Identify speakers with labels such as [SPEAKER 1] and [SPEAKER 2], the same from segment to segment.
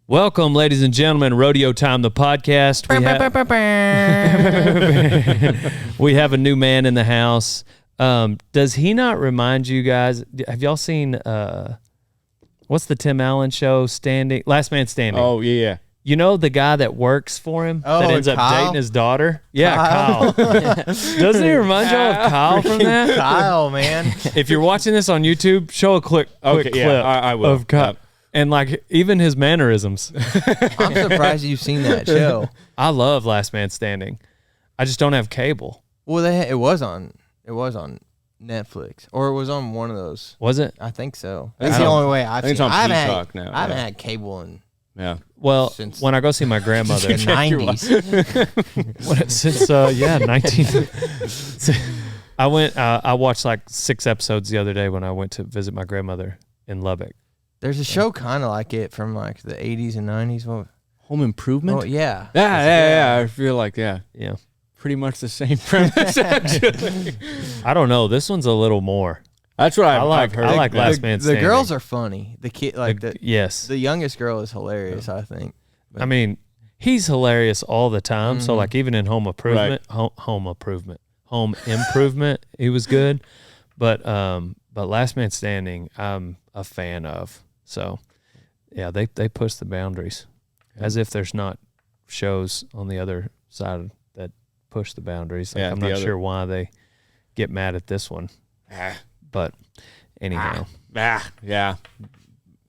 [SPEAKER 1] Welcome, ladies and gentlemen, Rodeo Time, the podcast. We have a new man in the house. Does he not remind you guys? Have y'all seen what's the Tim Allen show? Last Man Standing.
[SPEAKER 2] Oh yeah.
[SPEAKER 1] You know the guy that works for him that ends up dating his daughter? Yeah, Kyle. Doesn't he remind y'all of Kyle from that?
[SPEAKER 3] Kyle, man.
[SPEAKER 1] If you're watching this on YouTube, show a quick clip
[SPEAKER 2] I will.
[SPEAKER 1] of Kyle. And like even his mannerisms.
[SPEAKER 3] I'm surprised you've seen that show.
[SPEAKER 1] I love Last Man Standing. I just don't have cable.
[SPEAKER 3] Well, it was on Netflix, or it was on one of those.
[SPEAKER 1] Was it?
[SPEAKER 3] I think so.
[SPEAKER 2] That's
[SPEAKER 3] That's the only way I've
[SPEAKER 2] think
[SPEAKER 3] seen.
[SPEAKER 2] it's on
[SPEAKER 3] I haven't
[SPEAKER 2] Peacock now.
[SPEAKER 3] I haven't had cable in
[SPEAKER 2] Yeah.
[SPEAKER 1] Well,
[SPEAKER 3] Since-
[SPEAKER 1] when I go see my grandmother,
[SPEAKER 3] the 90s.
[SPEAKER 1] since 19, I watched like 6 episodes the other day when I went to visit my grandmother in Lubbock.
[SPEAKER 3] There's a show kind of like it from like the 80s and 90s. Well,
[SPEAKER 2] Home Improvement.
[SPEAKER 3] oh yeah.
[SPEAKER 2] Yeah. I feel like
[SPEAKER 1] Yeah,
[SPEAKER 2] pretty much the same premise. Actually,
[SPEAKER 1] I don't know. This one's a little more.
[SPEAKER 2] that's what
[SPEAKER 1] I
[SPEAKER 2] I've heard.
[SPEAKER 1] like Last Man
[SPEAKER 3] The
[SPEAKER 1] Standing.
[SPEAKER 3] girls are funny. The kid, like
[SPEAKER 1] yes.
[SPEAKER 3] the youngest girl is hilarious. I think.
[SPEAKER 1] I mean, he's hilarious all the time. So like even in Home Improvement, Home Improvement, he was good. But Last Man Standing, I'm a fan of. So yeah, they push the boundaries, as if there's not shows on the other side that push the boundaries. Like, I'm not sure why they get mad at this one. But anyhow.
[SPEAKER 2] Yeah.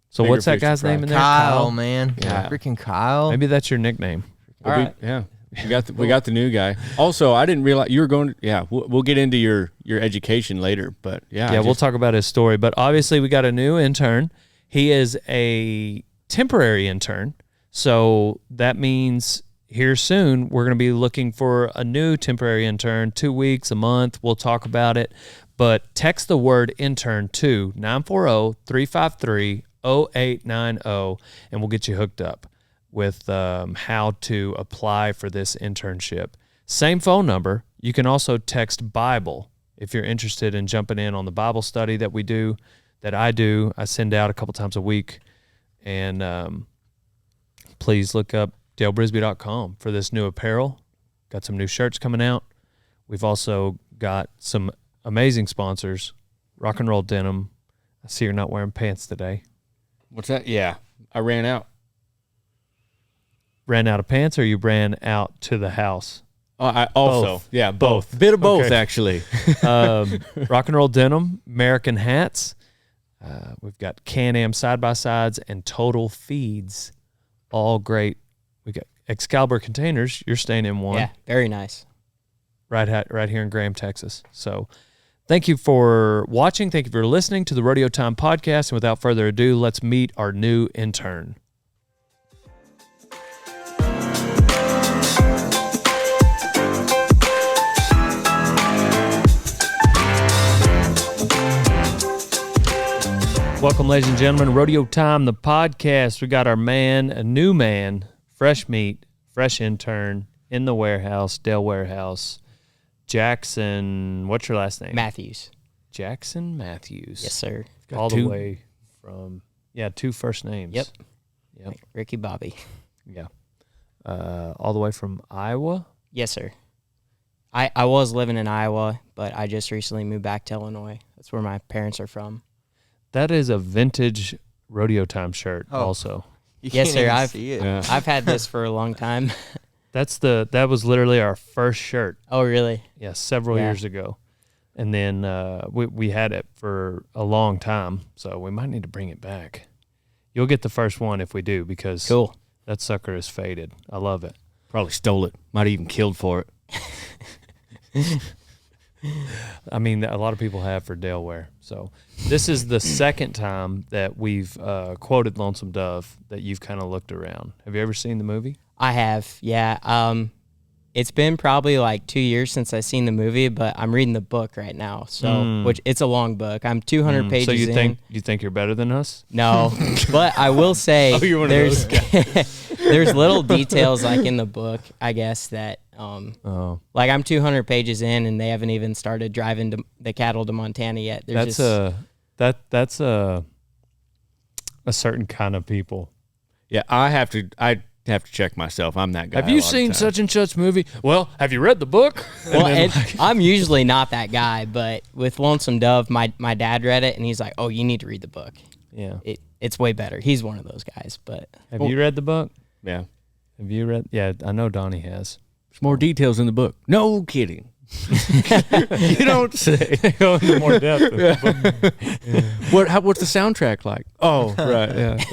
[SPEAKER 1] So
[SPEAKER 2] Bigger
[SPEAKER 1] what's that
[SPEAKER 2] fish to
[SPEAKER 1] guy's
[SPEAKER 2] fry.
[SPEAKER 1] name in there?
[SPEAKER 3] Kyle, man.
[SPEAKER 2] Yeah.
[SPEAKER 3] Freaking Kyle.
[SPEAKER 1] Maybe that's your nickname.
[SPEAKER 2] All right. Yeah. We got the new guy. Also, I didn't realize you were going to. Yeah, we'll get into your education later, but yeah.
[SPEAKER 1] We'll talk about his story. But obviously, we got a new intern. He is a temporary intern, so that means here soon we're going to be looking for a new temporary intern. 2 weeks, a month. We'll talk about it. But text the word intern to 940-353-0890, and we'll get you hooked up with how to apply for this internship. Same phone number. You can also text Bible if you're interested in jumping in on the Bible study that we do, that I do. I send out a couple times a week. And please look up dalebrisby.com for this new apparel. Got some new shirts coming out. We've also got some amazing sponsors. Rock and Roll Denim. I see you're not wearing pants today.
[SPEAKER 2] What's that? Yeah, I ran out.
[SPEAKER 1] Ran out of pants, or you ran out to the house?
[SPEAKER 2] I also,
[SPEAKER 1] Both.
[SPEAKER 2] yeah, both. Bit of both,
[SPEAKER 1] Okay.
[SPEAKER 2] actually.
[SPEAKER 1] Rock and Roll Denim, American hats. We've got Can-Am side-by-sides and Total Feeds. All great. We got Excalibur Containers. You're staying in one.
[SPEAKER 4] Yeah, very nice.
[SPEAKER 1] Right here in Graham, Texas. So thank you for watching. Thank you for listening to the Rodeo Time podcast. And without further ado, let's meet our new intern. Welcome, ladies and gentlemen. Rodeo Time, the podcast. We got our man, a new man, fresh meat, fresh intern in the warehouse, Dale Warehouse. Jackson, what's your last name?
[SPEAKER 4] Matthews.
[SPEAKER 1] Jackson Matthews.
[SPEAKER 4] Yes, sir.
[SPEAKER 1] All the way from, 2 first names.
[SPEAKER 4] Yep.
[SPEAKER 1] Yep.
[SPEAKER 4] Ricky Bobby.
[SPEAKER 1] Yeah. All the way from Iowa?
[SPEAKER 4] Yes, sir. I was living in Iowa, but I just recently moved back to Illinois. That's where my parents are from.
[SPEAKER 1] That is a vintage Rodeo Time shirt also.
[SPEAKER 3] You
[SPEAKER 4] Yes,
[SPEAKER 3] can't
[SPEAKER 4] sir.
[SPEAKER 3] even see it.
[SPEAKER 2] Yeah.
[SPEAKER 4] I've had this for a long time.
[SPEAKER 1] That was literally our first shirt.
[SPEAKER 4] Oh, really?
[SPEAKER 1] Yeah, several years ago. And then we had it for a long time, so we might need to bring it back. You'll get the first one if we do, because
[SPEAKER 4] Cool.
[SPEAKER 1] that sucker is faded. I love it.
[SPEAKER 2] Probably stole it. Might have even killed for it.
[SPEAKER 1] I mean, a lot of people have for Delaware. So this is the second time that we've quoted Lonesome Dove that you've kind of looked around. Have you ever seen the movie?
[SPEAKER 4] I have, yeah. It's been probably like 2 years since I've seen the movie, but I'm reading the book right now. So, which it's a long book. I'm 200 pages
[SPEAKER 1] So you
[SPEAKER 4] in.
[SPEAKER 1] think you're better than us?
[SPEAKER 4] No, but I will say
[SPEAKER 2] you're one of
[SPEAKER 4] there's
[SPEAKER 2] those
[SPEAKER 4] there's little details like in the book, I guess, that like I'm 200 pages in and they haven't even started driving the cattle to Montana yet.
[SPEAKER 1] That's a certain kind of people.
[SPEAKER 2] Yeah, I have to check myself. I'm that guy.
[SPEAKER 1] Have you seen such and such movie? Well, have you read the book?
[SPEAKER 4] Well, I'm usually not that guy, but with Lonesome Dove, my dad read it, and he's like, "Oh, you need to read the book.
[SPEAKER 1] Yeah.
[SPEAKER 4] It's way better." He's one of those guys. But
[SPEAKER 1] Have you read the book?
[SPEAKER 2] Yeah.
[SPEAKER 1] Have you read? Yeah, I know Donnie has.
[SPEAKER 2] There's more details in the book. No kidding. You don't say.
[SPEAKER 1] Go into more depth. In the book.
[SPEAKER 2] Yeah. What's the soundtrack like? Oh, right.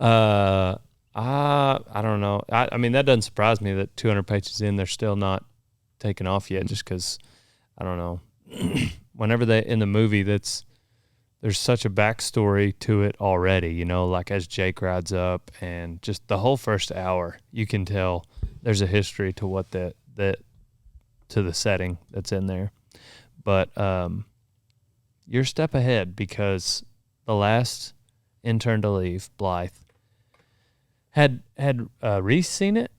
[SPEAKER 2] Yeah.
[SPEAKER 1] I don't know. I mean, that doesn't surprise me that 200 pages in, they're still not taken off yet, just because, I don't know. Whenever they, in the movie, there's such a backstory to it already, you know, like as Jake rides up and just the whole first hour, you can tell there's a history to what to the setting that's in there. But you're a step ahead because the last intern to leave, Blythe, had Reese seen it?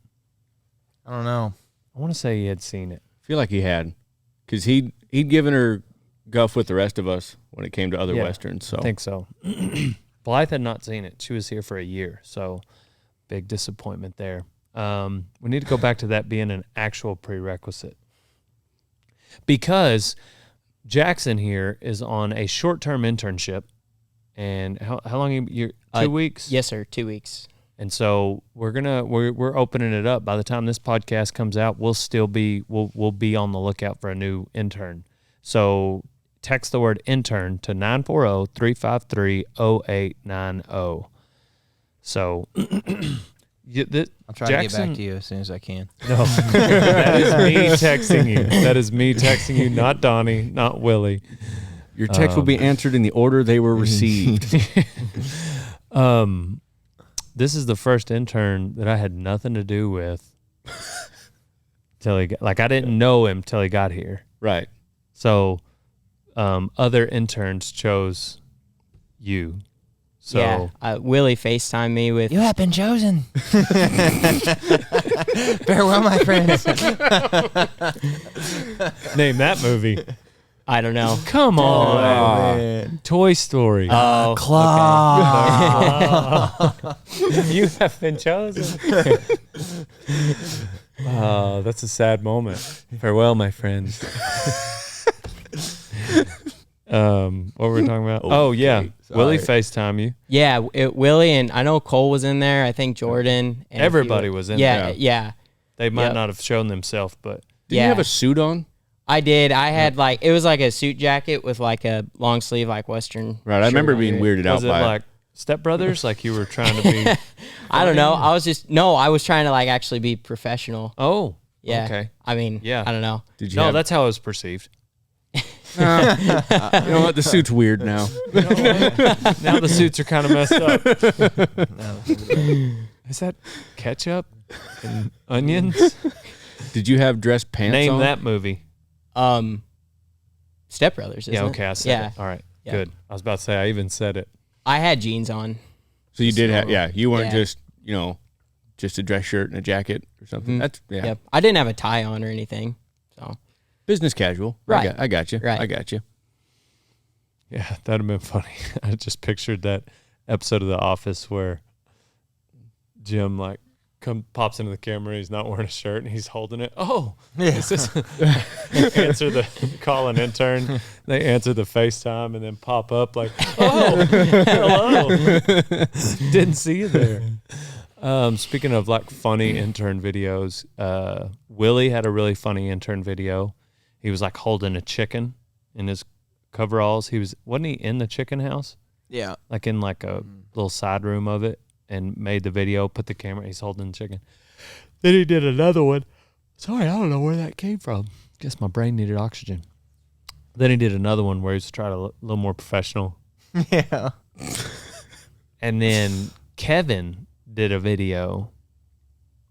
[SPEAKER 3] I don't know.
[SPEAKER 1] I want to say he had seen it.
[SPEAKER 2] I feel like he had, because he'd given her guff with the rest of us when it came to other
[SPEAKER 1] Yeah,
[SPEAKER 2] westerns. So
[SPEAKER 1] I think so. Blythe had not seen it. She was here for a year, so big disappointment there. We need to go back to that being an actual prerequisite, because Jackson here is on a short-term internship, and how long you 2 weeks?
[SPEAKER 4] Yes, sir. 2 weeks.
[SPEAKER 1] And so we're opening it up. By the time this podcast comes out, we'll be on the lookout for a new intern. So text the word intern to 940-353-0890. So
[SPEAKER 3] I'll try to get back to you as soon as I can.
[SPEAKER 1] No, that is me texting you. That is me texting you, not Donnie, not Willie.
[SPEAKER 2] your text will be answered in the order they were received.
[SPEAKER 1] This is the first intern that I had nothing to do with till he got, like I didn't know him till he got here.
[SPEAKER 2] Right.
[SPEAKER 1] So other interns chose you. So
[SPEAKER 4] yeah, Willie FaceTimed me with.
[SPEAKER 3] You have been chosen. Farewell, my friends.
[SPEAKER 1] name that movie.
[SPEAKER 4] I don't know.
[SPEAKER 1] Come on.
[SPEAKER 3] Man.
[SPEAKER 1] Toy Story.
[SPEAKER 4] Oh,
[SPEAKER 3] Claw.
[SPEAKER 1] You have been chosen. Oh, that's a sad moment. Farewell, my friends. What were we talking about? Oh, yeah. Willie FaceTime you.
[SPEAKER 4] Yeah, Willie, and I know Cole was in there. I think Jordan. And
[SPEAKER 1] Everybody was in
[SPEAKER 4] yeah,
[SPEAKER 1] there.
[SPEAKER 4] Yeah.
[SPEAKER 1] They might not have shown themselves, but
[SPEAKER 2] Did you have a suit on?
[SPEAKER 4] I did. I had it was like a suit jacket with like a long sleeve, like Western.
[SPEAKER 2] Right. I remember being weirded out
[SPEAKER 1] was it
[SPEAKER 2] by
[SPEAKER 1] like Step Brothers? Like you were trying to be.
[SPEAKER 4] I don't know. I was trying to like actually be professional.
[SPEAKER 1] Oh,
[SPEAKER 4] Yeah.
[SPEAKER 1] okay.
[SPEAKER 4] I mean,
[SPEAKER 1] Yeah.
[SPEAKER 4] I don't know.
[SPEAKER 2] Did you
[SPEAKER 1] No,
[SPEAKER 2] have,
[SPEAKER 1] that's how it was perceived.
[SPEAKER 2] you know what? The suit's weird now.
[SPEAKER 1] Now the suits are kind of messed up. Is that ketchup and onions?
[SPEAKER 2] Did you have dress pants
[SPEAKER 1] Name
[SPEAKER 2] on?
[SPEAKER 1] that movie.
[SPEAKER 4] Step Brothers. Isn't
[SPEAKER 1] Yeah,
[SPEAKER 4] it?
[SPEAKER 1] okay, I said
[SPEAKER 4] Yeah.
[SPEAKER 1] it. All right,
[SPEAKER 4] Yeah.
[SPEAKER 1] good. I was about to say I even said it.
[SPEAKER 4] I had jeans on.
[SPEAKER 2] So you did have, you weren't
[SPEAKER 4] Yeah.
[SPEAKER 2] just, just a dress shirt and a jacket or something.
[SPEAKER 4] Mhm.
[SPEAKER 2] That's, yeah.
[SPEAKER 4] Yep. I didn't have a tie on or anything. So
[SPEAKER 2] Business casual.
[SPEAKER 4] Right.
[SPEAKER 2] I got you.
[SPEAKER 4] Right.
[SPEAKER 2] I got you.
[SPEAKER 1] Yeah, that'd have been funny. I just pictured that episode of The Office where Jim pops into the camera. He's not wearing a shirt and he's holding it. Oh, is this call an intern. They answer the FaceTime and then pop up like, oh, hello. Didn't see you there. Speaking of like funny intern videos, Willie had a really funny intern video. He was like holding a chicken in his coveralls. Wasn't he in the chicken house?
[SPEAKER 3] Yeah.
[SPEAKER 1] Like in like a little side room of it, and made the video, put the camera, he's holding the chicken. Then he did another one. Sorry, I don't know where that came from. Guess my brain needed oxygen. Then he did another one where he's trying to look a little more professional.
[SPEAKER 3] Yeah.
[SPEAKER 1] And then Kevin did a video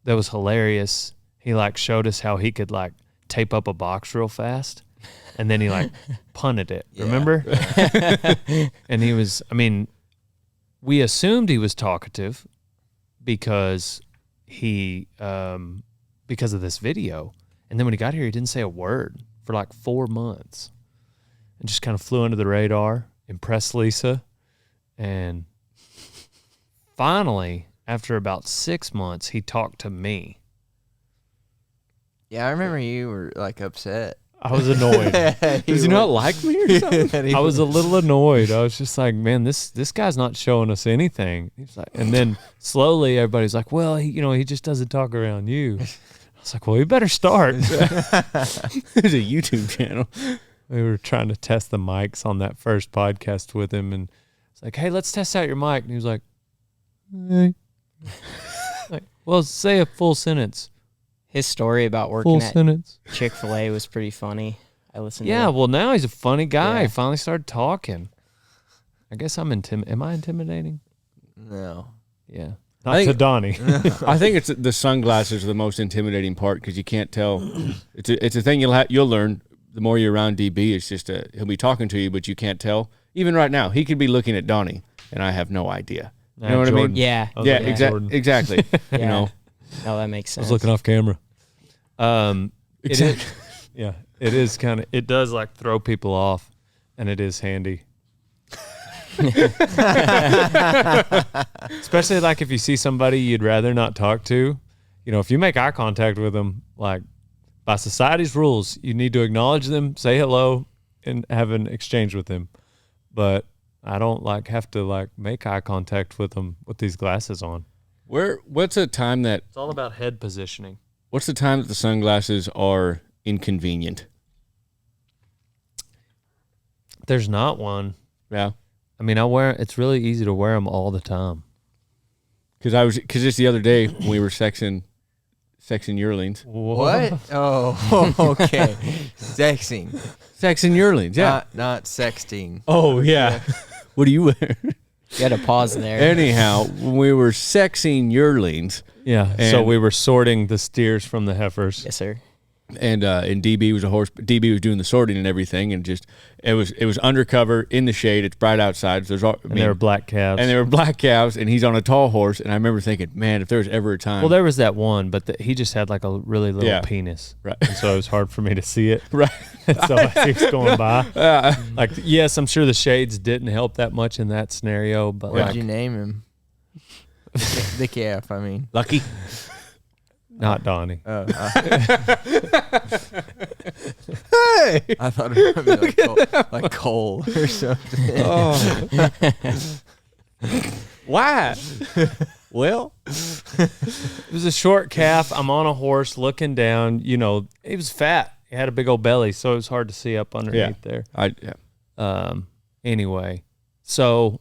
[SPEAKER 1] that was hilarious. He like showed us how he could like tape up a box real fast, and then he like punted it.
[SPEAKER 3] Yeah.
[SPEAKER 1] Remember? And he was, we assumed he was talkative because because of this video. And then when he got here, he didn't say a word for like 4 months and just kind of flew under the radar, impressed Lisa, and finally, after about 6 months, he talked to me.
[SPEAKER 3] Yeah, I remember you were like upset.
[SPEAKER 1] I was annoyed.
[SPEAKER 2] Does he not like me or something?
[SPEAKER 1] I was a little annoyed. I was just like, man, this guy's not showing us anything. He's like, and then slowly everybody's like, well, he just doesn't talk around you. I was like, well, we better start.
[SPEAKER 2] There's a YouTube channel.
[SPEAKER 1] We were trying to test the mics on that first podcast with him, and it's like, hey, let's test out your mic. And he was like, hey. Like, well, say a full sentence.
[SPEAKER 4] His story about working
[SPEAKER 1] Full
[SPEAKER 4] at
[SPEAKER 1] sentence.
[SPEAKER 4] Chick-fil-A was pretty funny. I listened to
[SPEAKER 1] Yeah,
[SPEAKER 4] it.
[SPEAKER 1] well, now he's a funny guy.
[SPEAKER 4] Yeah.
[SPEAKER 1] He finally started talking. I guess I'm am I intimidating?
[SPEAKER 3] No.
[SPEAKER 1] Yeah.
[SPEAKER 2] I
[SPEAKER 1] Not
[SPEAKER 2] think-
[SPEAKER 1] to Donnie.
[SPEAKER 2] I think it's the sunglasses are the most intimidating part because you can't tell. It's a thing you'll learn the more you're around DB. It's just he'll be talking to you, but you can't tell. Even right now, he could be looking at Donnie, and I have no idea. You know what I mean?
[SPEAKER 4] Yeah.
[SPEAKER 1] I was
[SPEAKER 2] Yeah,
[SPEAKER 1] looking at Jordan.
[SPEAKER 2] exactly. You
[SPEAKER 4] Yeah.
[SPEAKER 2] know,
[SPEAKER 4] No, that makes
[SPEAKER 1] I
[SPEAKER 4] sense.
[SPEAKER 1] was looking off camera.
[SPEAKER 2] Exactly.
[SPEAKER 1] Yeah, it is kind of. It does like throw people off, and it is handy. Especially like if you see somebody you'd rather not talk to. If you make eye contact with them, like by society's rules, you need to acknowledge them, say hello, and have an exchange with them. But I don't have to make eye contact with them with these glasses on.
[SPEAKER 2] what's a time that
[SPEAKER 1] It's all about head positioning.
[SPEAKER 2] what's the time that the sunglasses are inconvenient?
[SPEAKER 1] There's not one.
[SPEAKER 2] Yeah,
[SPEAKER 1] I mean, it's really easy to wear them all the time.
[SPEAKER 2] because just the other day when we were sexing yearlings.
[SPEAKER 3] What? Oh, okay. Sexing.
[SPEAKER 2] Sexing yearlings, yeah.
[SPEAKER 3] Not sexting.
[SPEAKER 2] Oh yeah. What do you wear?
[SPEAKER 4] You had to pause there.
[SPEAKER 2] Anyhow, when we were sexing yearlings,
[SPEAKER 1] Yeah. So
[SPEAKER 2] And-
[SPEAKER 1] we were sorting the steers from the heifers.
[SPEAKER 4] Yes, sir.
[SPEAKER 2] and DB was a horse. DB was doing the sorting and everything, and just it was undercover in the shade. It's bright outside. So
[SPEAKER 1] And they were black calves.
[SPEAKER 2] and they were black calves, and he's on a tall horse. And I remember thinking, man, if there was ever a time,
[SPEAKER 1] well, there was that one, but he just had like a really little
[SPEAKER 2] Yeah.
[SPEAKER 1] penis.
[SPEAKER 2] Right.
[SPEAKER 1] And so it was hard for me to see it.
[SPEAKER 2] right?
[SPEAKER 1] So as he was going by, yes, I'm sure the shades didn't help that much in that scenario, but
[SPEAKER 3] What'd you name him? The calf, I mean.
[SPEAKER 2] Lucky.
[SPEAKER 1] not Donnie.
[SPEAKER 3] Hey! I thought it would be like Cole or something.
[SPEAKER 2] Oh. Why? Well,
[SPEAKER 1] It was a short calf. I'm on a horse looking down. He was fat. He had a big old belly, so it was hard to see up underneath there. Anyway, so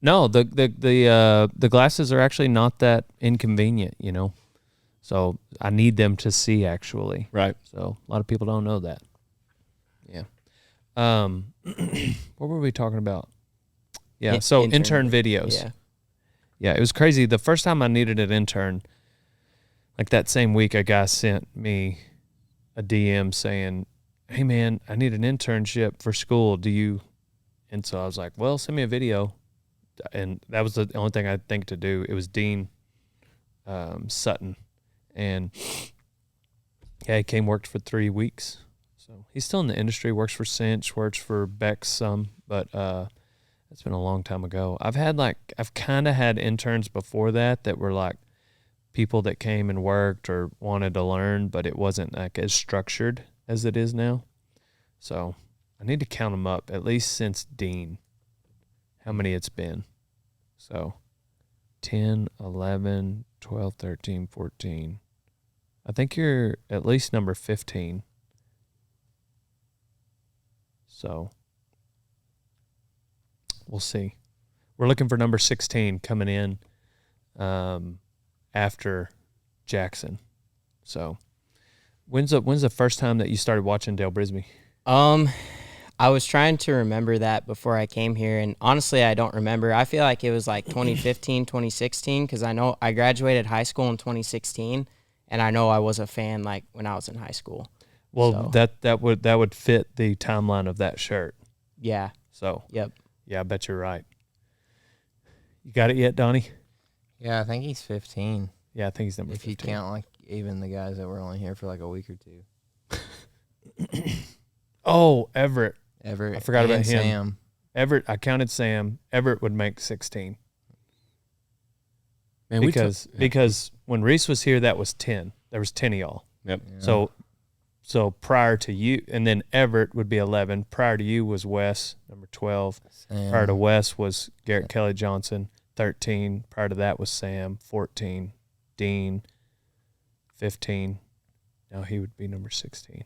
[SPEAKER 1] no, the glasses are actually not that inconvenient, So I need them to see actually.
[SPEAKER 2] right.
[SPEAKER 1] So a lot of people don't know that. Yeah. What were we talking about? Yeah. So intern videos.
[SPEAKER 4] Yeah.
[SPEAKER 1] Yeah, it was crazy. The first time I needed an intern, like that same week, a guy sent me a DM saying, hey man, I need an internship for school. Do you? And so I was like, well, send me a video. And that was the only thing I think to do. It was Dean Sutton. And yeah, he came, worked for 3 weeks. So he's still in the industry, works for Cinch, works for Bex some, but it's been a long time ago. I've kind of had interns before that were like people that came and worked or wanted to learn, but it wasn't like as structured as it is now. So I need to count them up, at least since Dean, how many it's been. So 10, 11, 12, 13, 14. I think you're at least number 15. So we'll see. We're looking for number 16 coming in after Jackson. So when's the first time that you started watching Dale Brisby?
[SPEAKER 4] I was trying to remember that before I came here, and honestly, I don't remember. I feel like it was like 2015, 2016, because I know I graduated high school in 2016, and I know I was a fan like when I was in high school.
[SPEAKER 1] Well,
[SPEAKER 4] So,
[SPEAKER 1] that would fit the timeline of that shirt.
[SPEAKER 4] yeah,
[SPEAKER 1] So
[SPEAKER 4] yep.
[SPEAKER 1] yeah, I bet you're right. You got it yet, Donnie?
[SPEAKER 3] Yeah, I think he's 15.
[SPEAKER 1] Yeah, I think he's number
[SPEAKER 3] If
[SPEAKER 1] 15.
[SPEAKER 3] you count like even the guys that were only here for like a week or two.
[SPEAKER 1] Oh, Everett.
[SPEAKER 3] Everett.
[SPEAKER 1] I forgot about
[SPEAKER 3] and
[SPEAKER 1] him.
[SPEAKER 3] Sam.
[SPEAKER 1] Everett, I counted Sam. Everett would make 16.
[SPEAKER 2] Man,
[SPEAKER 1] because when Reese was here, that was 10. There was 10 of y'all.
[SPEAKER 2] Yep.
[SPEAKER 1] So prior to you, and then Everett would be 11. Prior to you was Wes, number 12.
[SPEAKER 3] Sam.
[SPEAKER 1] Prior to Wes was Garrett Kelly Johnson, 13. Prior to that was Sam, 14. Dean, 15. Now he would be number 16,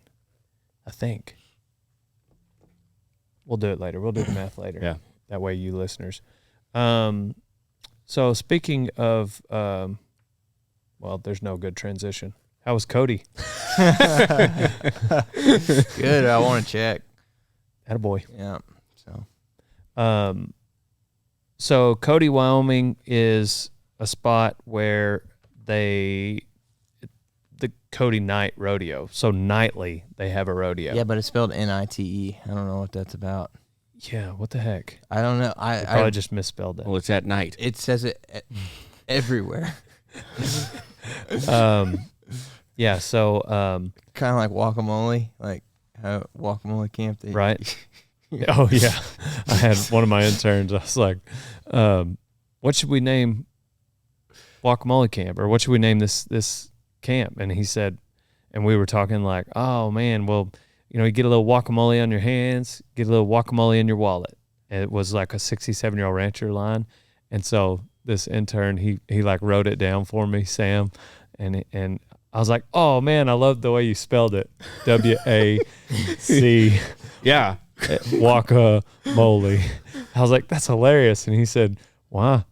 [SPEAKER 1] I think. We'll do it later. We'll do the math later.
[SPEAKER 2] Yeah.
[SPEAKER 1] That way, you listeners. So speaking of, well, there's no good transition. How was Cody?
[SPEAKER 3] Good. I want to check.
[SPEAKER 1] Attaboy.
[SPEAKER 3] Yeah. So.
[SPEAKER 1] So Cody, Wyoming is a spot where the Cody Night Rodeo. So nightly they have a rodeo.
[SPEAKER 3] Yeah, but it's spelled Nite. I don't know what that's about.
[SPEAKER 1] Yeah, what the heck?
[SPEAKER 3] I don't know.
[SPEAKER 1] I probably just misspelled it.
[SPEAKER 2] Well, it's at night.
[SPEAKER 3] It says it everywhere.
[SPEAKER 1] Yeah, so
[SPEAKER 3] Kind of like guacamole, like how guacamole camp.
[SPEAKER 1] right. Oh yeah, I had one of my interns. I was like, "What should we name guacamole camp, or what should we name this camp?" And he said, and we were talking like, "Oh man, well, you get a little guacamole on your hands, get a little guacamole in your wallet." And it was like a 67-year-old rancher line, and so this intern he like wrote it down for me, Sam, and I was like, "Oh man, I love the way you spelled it, WAC."
[SPEAKER 2] Yeah.
[SPEAKER 1] Guacamole. I was like, that's hilarious. And he said, why?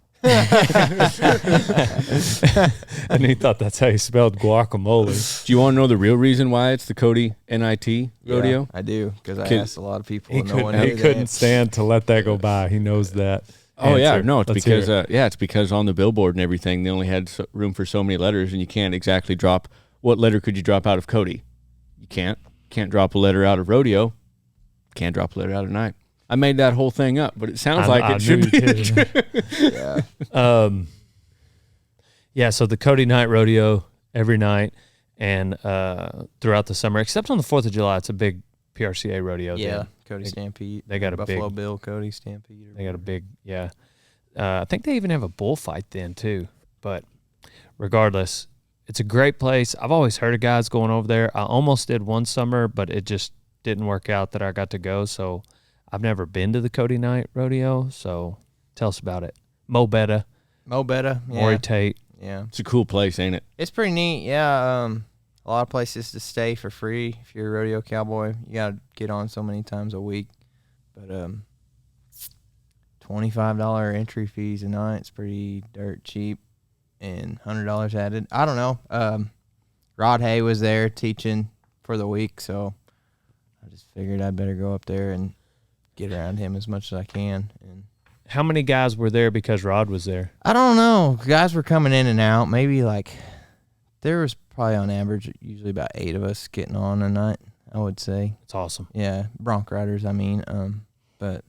[SPEAKER 1] And he thought that's how you spelled guacamole.
[SPEAKER 2] Do you want to know the real reason why it's the Cody NIT rodeo?
[SPEAKER 3] Yeah, I do, because I
[SPEAKER 2] Kid-
[SPEAKER 3] asked a lot of people.
[SPEAKER 1] He
[SPEAKER 3] and no one knew
[SPEAKER 1] couldn't, he
[SPEAKER 3] the
[SPEAKER 1] couldn't
[SPEAKER 3] answer.
[SPEAKER 1] stand to let that go by. He knows that.
[SPEAKER 2] Oh yeah,
[SPEAKER 1] answer.
[SPEAKER 2] no, it's
[SPEAKER 1] Let's hear
[SPEAKER 2] because
[SPEAKER 1] it.
[SPEAKER 2] it's because on the billboard and everything they only had room for so many letters, and you can't exactly drop. What letter could you drop out of Cody? You can't drop a letter out of rodeo. Can't drop a letter out of night. I made that whole thing up, but it sounds like it should be.
[SPEAKER 3] Yeah.
[SPEAKER 1] Yeah, so the Cody Night Rodeo every night and throughout the summer, except on the 4th of July, it's a big PRCA rodeo.
[SPEAKER 3] Yeah.
[SPEAKER 1] then.
[SPEAKER 3] Cody Stampede.
[SPEAKER 1] They got a
[SPEAKER 3] Buffalo
[SPEAKER 1] big,
[SPEAKER 3] Bill Cody Stampede.
[SPEAKER 1] they got a big, yeah. I think they even have a bullfight then too. But regardless, it's a great place. I've always heard of guys going over there. I almost did one summer, but it just didn't work out that I got to go. So I've never been to the Cody Night Rodeo. So tell us about it. Mo Betta,
[SPEAKER 3] yeah.
[SPEAKER 1] Maury Tate.
[SPEAKER 3] Yeah.
[SPEAKER 2] It's a cool place, ain't it?
[SPEAKER 3] It's pretty neat. Yeah. A lot of places to stay for free. If you're a rodeo cowboy, you got to get on so many times a week. But $25 entry fees a night. It's pretty dirt cheap, and $100 added. I don't know. Rod Hay was there teaching for the week, so I just figured I'd better go up there and get around him as much as I can. And
[SPEAKER 1] How many guys were there because Rod was there?
[SPEAKER 3] I don't know. Guys were coming in and out. Maybe there was probably on average usually about 8 of us getting on a night, I would say.
[SPEAKER 1] It's awesome.
[SPEAKER 3] Yeah, bronc riders, I mean. But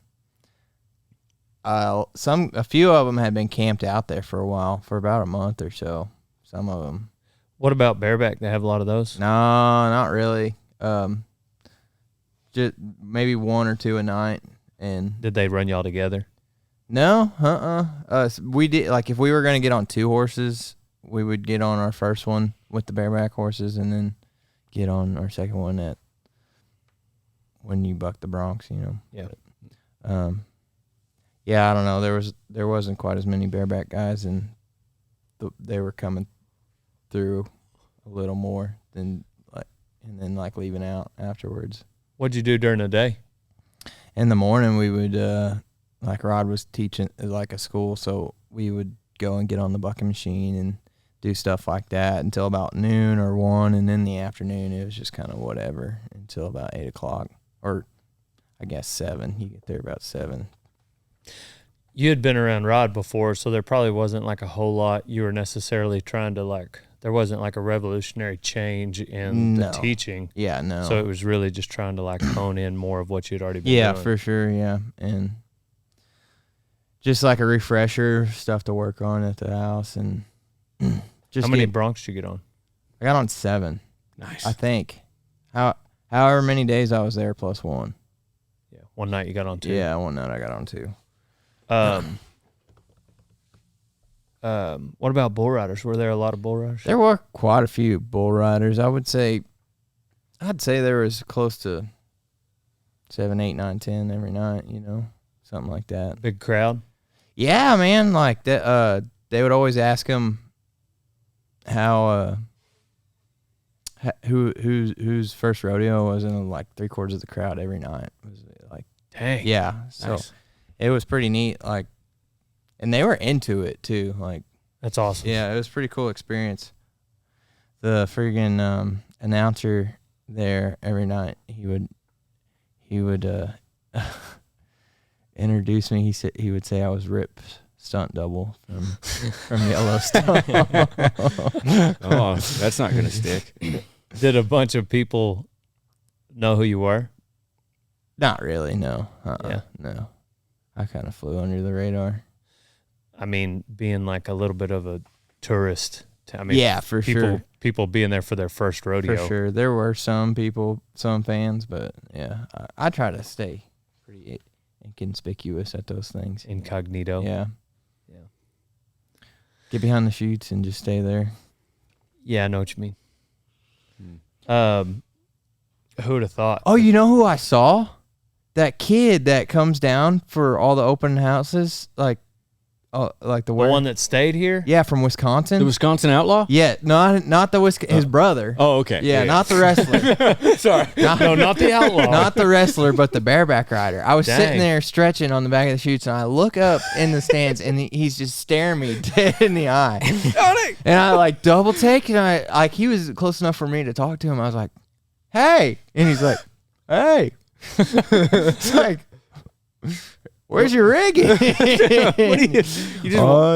[SPEAKER 3] a few of them had been camped out there for a while, for about a month or so. Some of them.
[SPEAKER 1] What about bareback? They have a lot of those?
[SPEAKER 3] No, not really. Just maybe 1 or 2 a night. And
[SPEAKER 1] Did they run y'all together?
[SPEAKER 3] no, we did, like, if we were going to get on 2 horses, we would get on our first one with the bareback horses and then get on our second one when you buck the broncs,
[SPEAKER 1] Yeah.
[SPEAKER 3] But, yeah, I don't know. There wasn't quite as many bareback guys, and they were coming through a little more than leaving out afterwards.
[SPEAKER 1] What'd you do during the day?
[SPEAKER 3] In the morning, we would like Rod was teaching like a school, so we would go and get on the bucking machine and do stuff like that until about noon or 1, and in the afternoon it was just kind of whatever until about 8 o'clock, or I guess 7. You get there about 7.
[SPEAKER 1] You had been around Rod before, so there probably wasn't like a whole lot you were necessarily trying to there wasn't like a revolutionary change in the
[SPEAKER 3] No.
[SPEAKER 1] teaching.
[SPEAKER 3] Yeah, no.
[SPEAKER 1] So it was really just trying to hone in more of what you'd already been
[SPEAKER 3] Yeah,
[SPEAKER 1] doing.
[SPEAKER 3] for sure, yeah. And just like a refresher, stuff to work on at the house. And just
[SPEAKER 1] How many broncs did you get on?
[SPEAKER 3] I got on 7,
[SPEAKER 2] Nice.
[SPEAKER 3] I think. However many days I was there plus 1.
[SPEAKER 1] Yeah, one night you got on 2.
[SPEAKER 3] Yeah, one night I got on 2.
[SPEAKER 1] What about bull riders? Were there a lot of bull riders?
[SPEAKER 3] There were quite a few bull riders. I'd say there was close to 7, 8, 9, 10 every night, something like that.
[SPEAKER 1] Big crowd?
[SPEAKER 3] Yeah, man. Like that, they would always ask him how, whose first rodeo was in like 3/4 of the crowd every night. It was like,
[SPEAKER 1] dang.
[SPEAKER 3] yeah. So
[SPEAKER 2] Nice.
[SPEAKER 3] it was pretty neat. Like, and they were into it too. Like,
[SPEAKER 1] That's awesome.
[SPEAKER 3] yeah, it was a pretty cool experience. The friggin' announcer there every night, he would introduce me. He would say I was Rip's stunt double from Yellowstone.
[SPEAKER 2] Oh, that's not gonna stick.
[SPEAKER 1] Did a bunch of people know who you were?
[SPEAKER 3] Not really, no.
[SPEAKER 1] Yeah.
[SPEAKER 3] No. I kind of flew under the radar.
[SPEAKER 1] I mean, being like a little bit of a tourist.
[SPEAKER 3] Yeah, for sure.
[SPEAKER 1] People being there for their first rodeo.
[SPEAKER 3] For sure. There were some people, some fans, but yeah, I try to stay pretty inconspicuous at those things.
[SPEAKER 1] Incognito.
[SPEAKER 3] Yeah.
[SPEAKER 1] Yeah.
[SPEAKER 3] Get behind the chutes and just stay there.
[SPEAKER 1] Yeah, I know what you mean. Who would have thought?
[SPEAKER 3] Oh, you know who I saw? That kid that comes down for all the open houses, like the
[SPEAKER 1] The one that stayed here?
[SPEAKER 3] yeah, from Wisconsin.
[SPEAKER 2] The Wisconsin Outlaw?
[SPEAKER 3] Yeah, not the his brother.
[SPEAKER 2] Oh, okay.
[SPEAKER 3] Yeah, not the wrestler.
[SPEAKER 2] Sorry.
[SPEAKER 1] No, not the outlaw.
[SPEAKER 3] Not the wrestler, but the bareback rider. I was
[SPEAKER 1] Dang.
[SPEAKER 3] sitting there stretching on the back of the chutes, and I look up in the stands, and he's just staring me dead in the eye. And I like double take, and I like he was close enough for me to talk to him. I was like, "Hey," and he's like, "Hey." It's like, where's your rigging? Oh,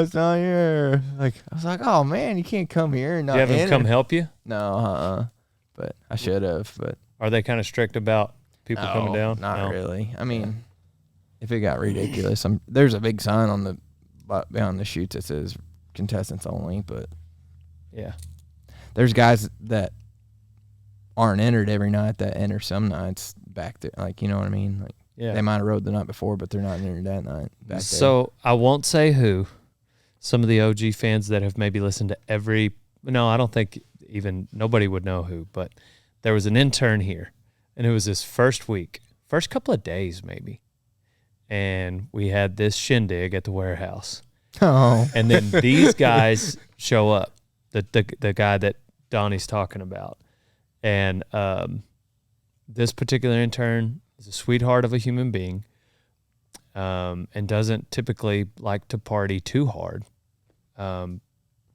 [SPEAKER 3] it's not here. Like I was like, oh man, you can't come here and not
[SPEAKER 1] Did you have him
[SPEAKER 3] enter.
[SPEAKER 1] come help you?
[SPEAKER 3] No, but I should have. But
[SPEAKER 1] Are they kind of strict about people coming down?
[SPEAKER 3] Not
[SPEAKER 1] No.
[SPEAKER 3] really. I mean, if it got ridiculous, there's a big sign on the behind the chutes that says contestants only. But
[SPEAKER 1] Yeah.
[SPEAKER 3] there's guys that aren't entered every night that enter some nights back there. Like, you know what I mean? Like
[SPEAKER 1] Yeah.
[SPEAKER 3] they might have rode the night before, but they're not entered that night back there.
[SPEAKER 1] So I won't say who. Some of the OG fans that have maybe listened to I don't think even nobody would know who, but there was an intern here, and it was his first couple of days maybe. And we had this shindig at the warehouse.
[SPEAKER 3] Oh.
[SPEAKER 1] And then these guys show up, the guy that Donnie's talking about. And this particular intern is a sweetheart of a human being, and doesn't typically like to party too hard.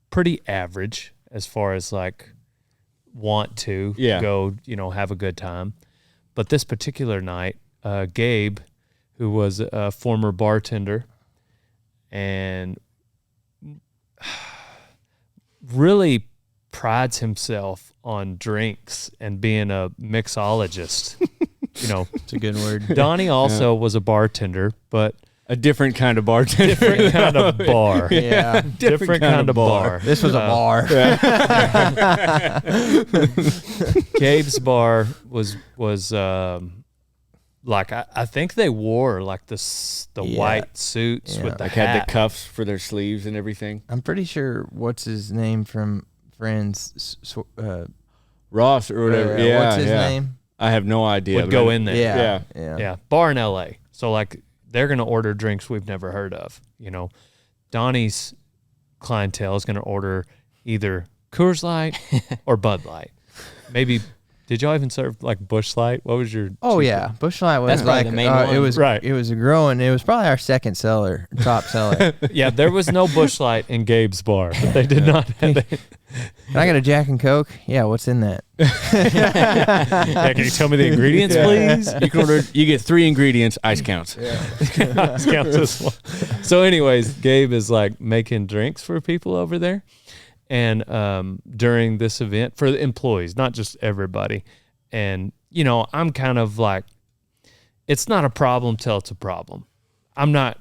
[SPEAKER 1] Pretty average as far as like want to go, have a good time. But this particular night, Gabe, who was a former bartender and really prides himself on drinks and being a mixologist.
[SPEAKER 3] It's a good word.
[SPEAKER 1] Donnie also was a bartender, but
[SPEAKER 2] A different kind of bartender.
[SPEAKER 1] different kind of bar.
[SPEAKER 3] Yeah.
[SPEAKER 1] Different kind of bar.
[SPEAKER 3] This was a bar.
[SPEAKER 1] Gabe's bar was like I think they wore like the
[SPEAKER 3] Yeah.
[SPEAKER 1] white suits
[SPEAKER 3] Yeah.
[SPEAKER 1] with the
[SPEAKER 2] Like
[SPEAKER 1] hat.
[SPEAKER 2] had the cuffs for their sleeves and everything.
[SPEAKER 3] I'm pretty sure what's his name from Friends.
[SPEAKER 2] Ross or whatever. Yeah.
[SPEAKER 3] What's his
[SPEAKER 2] yeah.
[SPEAKER 3] name?
[SPEAKER 2] I have no idea.
[SPEAKER 1] would go in there.
[SPEAKER 3] Yeah.
[SPEAKER 1] Yeah, bar in L.A. So like they're gonna order drinks we've never heard of. Donnie's clientele is gonna order either Coors Light or Bud Light. Maybe. Did y'all even serve like Busch Light? What was your?
[SPEAKER 3] Oh yeah, Busch Light was
[SPEAKER 4] That's probably
[SPEAKER 3] like
[SPEAKER 4] the main
[SPEAKER 3] it
[SPEAKER 4] one.
[SPEAKER 3] was
[SPEAKER 1] Right.
[SPEAKER 3] It was growing. It was probably our second seller, top seller.
[SPEAKER 1] Yeah, there was no Busch Light in Gabe's bar. But they did not.
[SPEAKER 3] Can I get a Jack and Coke? Yeah, what's in that?
[SPEAKER 1] Yeah, can you tell me the ingredients, please?
[SPEAKER 2] You can order. You get 3 ingredients. Ice counts.
[SPEAKER 1] Let's count this one. So, anyways, Gabe is like making drinks for people over there, and during this event for the employees, not just everybody. And I'm kind of like, it's not a problem till it's a problem. I'm not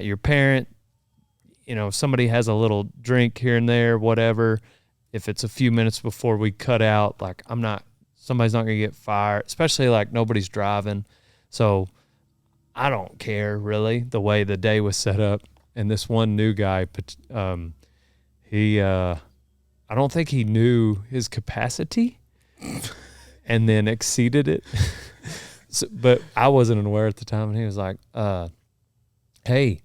[SPEAKER 1] your parent. If somebody has a little drink here and there, whatever. If it's a few minutes before we cut out, like somebody's not gonna get fired, especially like nobody's driving. So I don't care really the way the day was set up. and this one new guy, he I don't think he knew his capacity, and then exceeded it. But I wasn't aware at the time, and he was like, "Hey,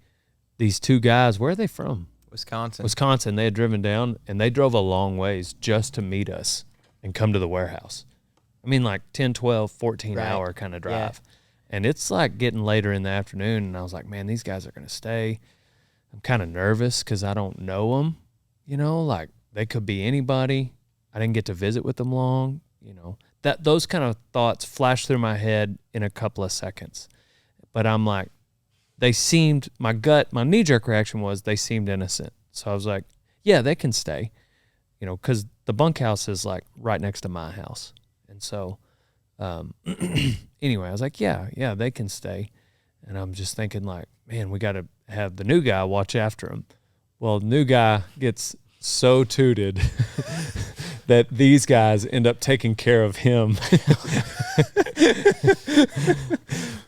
[SPEAKER 1] these two guys, where are they from?" Wisconsin. They had driven down, and they drove a long ways just to meet us and come to the warehouse. I mean, like 10, 12, 14-hour kind of drive. Yeah. And it's like getting later in the afternoon, and I was like, man, these guys are going to stay. I'm kind of nervous because I don't know them. You know, like they could be anybody. I didn't get to visit with them long. You know, those kind of thoughts flashed through my head in a couple of seconds. But I'm like, my knee-jerk reaction was they seemed innocent. So I was like, yeah, they can stay. You know, because the bunkhouse is like right next to my house. And so anyway, I was like, yeah, they can stay. And I'm just thinking like, man, we got to have the new guy watch after him. Well, the new guy gets so tooted that these guys end up taking care of him.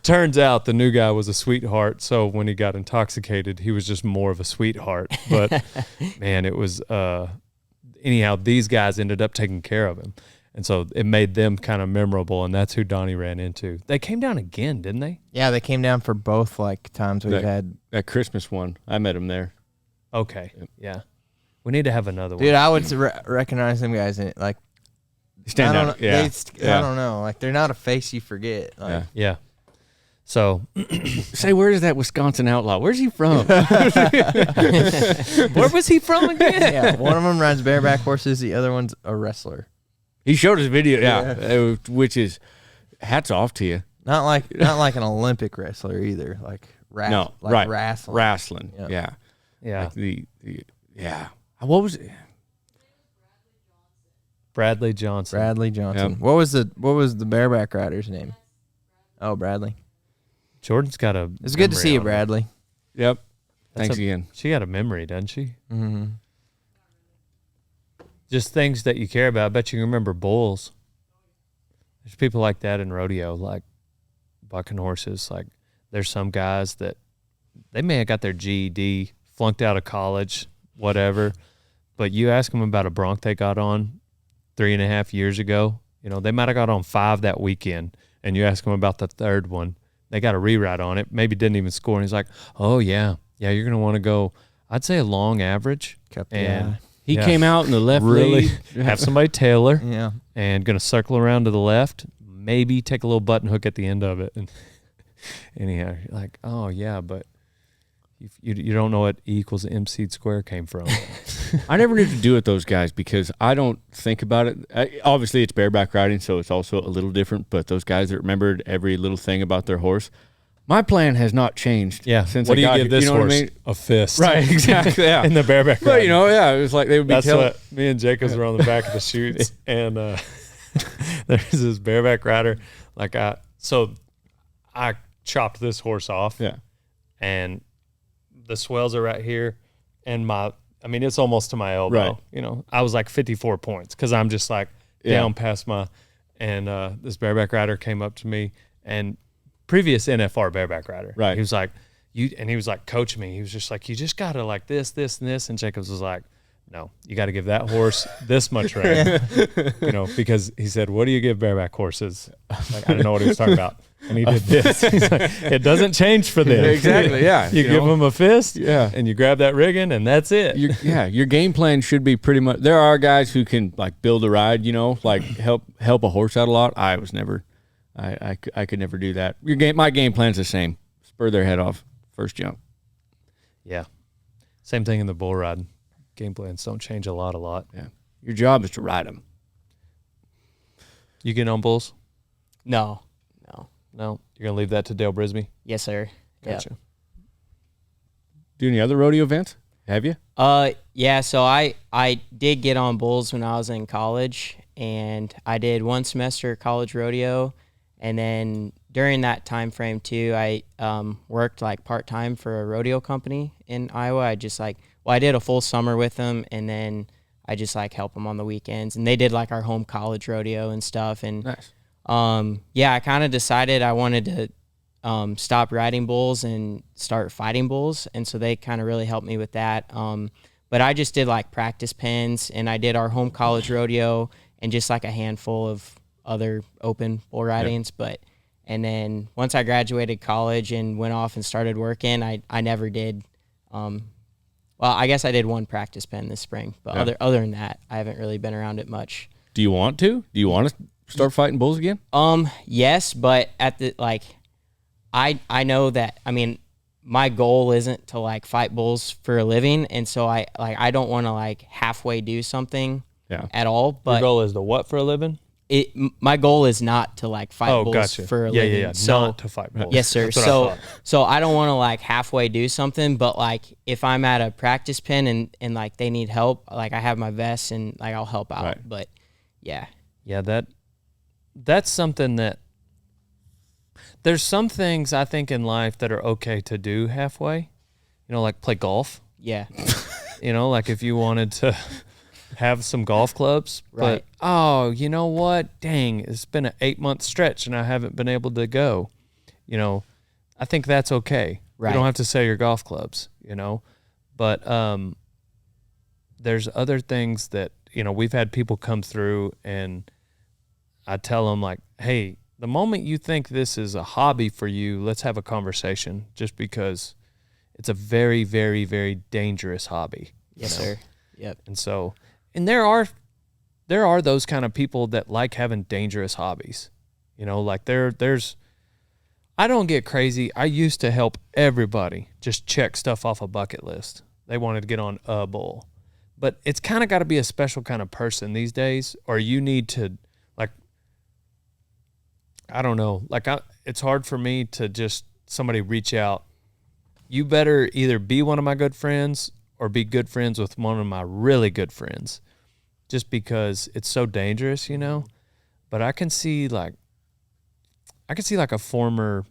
[SPEAKER 1] Turns out the new guy was a sweetheart. So when he got intoxicated, he was just more of a sweetheart. But man, it was, anyhow, these guys ended up taking care of him. And so it made them kind of memorable, and that's who Donnie ran into. They came down again, didn't they?
[SPEAKER 3] Yeah, they came down for both like times we've had.
[SPEAKER 2] That Christmas one, I met him there.
[SPEAKER 1] Okay, yeah. We need to have another one.
[SPEAKER 3] Dude, I would recognize them guys in it. Like,
[SPEAKER 2] stand out. Yeah.
[SPEAKER 3] I don't know. Like, they're not a face you forget. Like,
[SPEAKER 1] yeah. So,
[SPEAKER 2] say, where is that Wisconsin outlaw? Where's he from?
[SPEAKER 1] Where was he from again?
[SPEAKER 3] Yeah, one of them rides bareback horses. The other one's a wrestler.
[SPEAKER 2] He showed us a video, which is hats off to you.
[SPEAKER 3] Not like an Olympic wrestler either. Like wrestling.
[SPEAKER 2] Wrestling.
[SPEAKER 1] Yeah.
[SPEAKER 2] Like what was it?
[SPEAKER 1] Bradley Johnson.
[SPEAKER 3] Yep. What was the bareback rider's name? Oh, Bradley.
[SPEAKER 1] Jordan's got a.
[SPEAKER 3] It's good to see you, Bradley.
[SPEAKER 2] Yep. Thanks again.
[SPEAKER 1] She got a memory, doesn't she?
[SPEAKER 3] Mm-hmm.
[SPEAKER 1] Just things that you care about. I bet you can remember bulls. There's people like that in rodeo, like bucking horses. Like there's some guys that they may have got their GED, flunked out of college, whatever. But you ask them about a bronc they got on 3.5 years ago. You know, they might have got on 5 that weekend. And you ask them about the third one. They got a rewrite on it. Maybe didn't even score. And he's like, oh, yeah, you're going to want to go, I'd say a long average.
[SPEAKER 2] He came out in the left lead.
[SPEAKER 1] Have somebody tailor.
[SPEAKER 3] Yeah.
[SPEAKER 1] And going to circle around to the left. Maybe take a little button hook at the end of it. And anyhow, you're like, oh, yeah, but you don't know what E = MC squared came from.
[SPEAKER 2] I never knew to do with those guys because I don't think about it. Obviously, it's bareback riding, so it's also a little different. But those guys that remembered every little thing about their horse, my plan has not changed.
[SPEAKER 1] Yeah.
[SPEAKER 2] Since
[SPEAKER 1] what
[SPEAKER 2] I got
[SPEAKER 1] do you give this
[SPEAKER 2] here, you know
[SPEAKER 1] horse?
[SPEAKER 2] What I mean?
[SPEAKER 1] A fist.
[SPEAKER 2] Right. Exactly. Yeah.
[SPEAKER 1] In the bareback.
[SPEAKER 2] But it was like they would be.
[SPEAKER 1] That's what me and Jacobs were on the back of the chutes, and there's this bareback rider. Like I chopped this horse off.
[SPEAKER 2] Yeah.
[SPEAKER 1] And the swells are right here, and it's almost to my elbow.
[SPEAKER 2] Right.
[SPEAKER 1] You know, I was like 54 points because I'm just like down past and this bareback rider came up to me, and previous NFR bareback rider.
[SPEAKER 2] Right.
[SPEAKER 1] He was like, he was like coaching me. He was just like, you just got to like this, and this. And Jacobs was like, no, you got to give that horse this much rein. You know, because he said, what do you give bareback horses? Like, I don't know what he was talking about. And he did this. He's like, it doesn't change for them.
[SPEAKER 2] Exactly, yeah.
[SPEAKER 1] You give them a fist,
[SPEAKER 2] yeah,
[SPEAKER 1] and you grab that rigging, and that's it.
[SPEAKER 2] Your game plan should be pretty much. There are guys who can like build a ride, you know, like help a horse out a lot. I was never, I could never do that. My game plan's the same. Spur their head off first jump.
[SPEAKER 1] Yeah, same thing in the bull riding. Game plans don't change a lot.
[SPEAKER 2] Yeah, your job is to ride them.
[SPEAKER 1] You get on bulls?
[SPEAKER 4] No.
[SPEAKER 1] No, you're gonna leave that to Dale Brisby.
[SPEAKER 4] Yes, sir.
[SPEAKER 1] Gotcha.
[SPEAKER 4] Yep.
[SPEAKER 2] Do any other rodeo events? Have you?
[SPEAKER 4] Yeah. So I did get on bulls when I was in college, and I did 1 semester college rodeo, and then during that time frame too, I worked like part time for a rodeo company in Iowa. I did a full summer with them, and then I just like help them on the weekends, and they did like our home college rodeo and stuff, and.
[SPEAKER 2] Nice.
[SPEAKER 4] I kind of decided I wanted to stop riding bulls and start fighting bulls. And so they kind of really helped me with that. But I just did like practice pens, and I did our home college rodeo and just like a handful of other open bull ridings. And then once I graduated college and went off and started working, I never did. Well, I guess I did one practice pen this spring, but other than that, I haven't really been around it much.
[SPEAKER 2] Do you want to? Do you want to start fighting bulls again?
[SPEAKER 4] Yes, but at the I know that, I mean, my goal isn't to like fight bulls for a living, and so I don't want to like halfway do something at all. But
[SPEAKER 1] Your goal is to what for a living?
[SPEAKER 4] My goal is not to like fight bulls
[SPEAKER 1] gotcha.
[SPEAKER 4] for a living.
[SPEAKER 1] Yeah.
[SPEAKER 4] So,
[SPEAKER 1] not to fight bulls.
[SPEAKER 4] yes, sir.
[SPEAKER 1] That's what I thought.
[SPEAKER 4] So I don't want to like halfway do something, but like if I'm at a practice pen and like they need help, like I have my vest and like I'll help out.
[SPEAKER 2] Right.
[SPEAKER 4] But yeah,
[SPEAKER 1] that's something that there's some things I think in life that are okay to do halfway. You know, like play golf.
[SPEAKER 4] yeah,
[SPEAKER 1] You know, like if you wanted to have some golf clubs,
[SPEAKER 4] Right.
[SPEAKER 1] but oh, you know what? Dang, it's been an 8-month stretch and I haven't been able to go. You know, I think that's okay.
[SPEAKER 4] Right.
[SPEAKER 1] You don't have to sell your golf clubs, you know. But there's other things that, you know, we've had people come through and I tell them like, hey, the moment you think this is a hobby for you, let's have a conversation, just because it's a very, very, very dangerous hobby.
[SPEAKER 4] yes,
[SPEAKER 1] you know?
[SPEAKER 4] sir. Yep.
[SPEAKER 1] And so, and there are those kind of people that like having dangerous hobbies. You know, like there's I don't get crazy. I used to help everybody just check stuff off a bucket list. They wanted to get on a bull. But it's kind of got to be a special kind of person these days, or you need to, like, I don't know, like it's hard for me to just somebody reach out. You better either be one of my good friends or be good friends with one of my really good friends, just because it's so dangerous, you know. But I can see like a former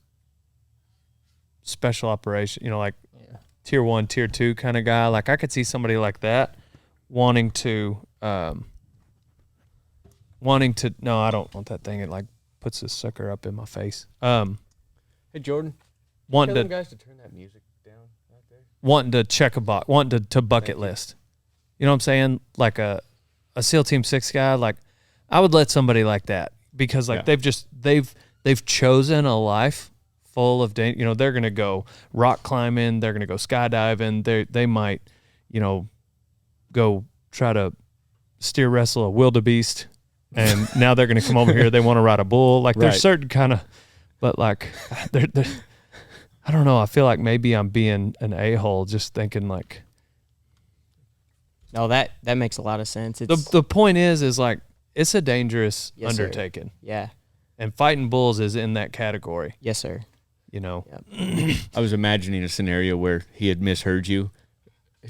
[SPEAKER 1] special operation, you know, like tier 1, tier 2 kind of guy. Like I could see somebody like that wanting to no, I don't want that thing. It like puts this sucker up in my face.
[SPEAKER 2] Hey, Jordan.
[SPEAKER 1] Wanting
[SPEAKER 2] Tell
[SPEAKER 1] to
[SPEAKER 2] them guys to turn that music down right there.
[SPEAKER 1] wanting to check a box, wanting to bucket list. You know what I'm saying? Like a SEAL Team 6 guy, like I would let somebody like that, because like they've chosen a life full of danger. You know, they're going to go rock climbing, they're going to go skydiving, they might, you know, go try to steer wrestle a wildebeest, and now they're going to come over here, they want to ride a bull. Like there's certain kind of, but like they're I don't know. I feel like maybe I'm being an a-hole just thinking like.
[SPEAKER 4] No, that makes a lot of sense. It's
[SPEAKER 1] The point is like it's a dangerous
[SPEAKER 4] Yes, sir.
[SPEAKER 1] undertaking,
[SPEAKER 4] yeah,
[SPEAKER 1] and fighting bulls is in that category.
[SPEAKER 4] yes, sir.
[SPEAKER 1] You know,
[SPEAKER 2] I was imagining a scenario where he had misheard you.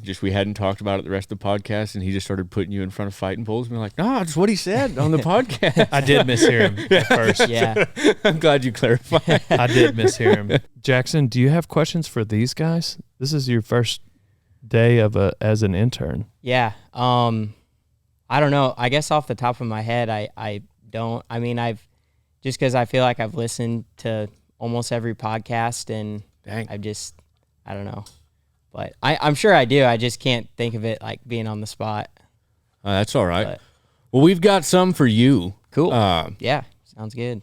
[SPEAKER 2] Just we hadn't talked about it the rest of the podcast, and he just started putting you in front of fighting bulls and be like, no, that's what he said on the podcast.
[SPEAKER 1] I did mishear him at first.
[SPEAKER 4] Yeah.
[SPEAKER 2] I'm glad you clarified.
[SPEAKER 1] I did mishear him. Jackson, do you have questions for these guys? This is your first day as an intern.
[SPEAKER 4] Yeah. I don't know. I guess off the top of my head, I don't. I mean, just because I feel like I've listened to almost every podcast, and
[SPEAKER 2] Dang.
[SPEAKER 4] I don't know. But I'm sure I do. I just can't think of it like being on the spot.
[SPEAKER 2] That's all right.
[SPEAKER 4] But-
[SPEAKER 2] Well, we've got some for you.
[SPEAKER 4] Cool. Yeah. Sounds good.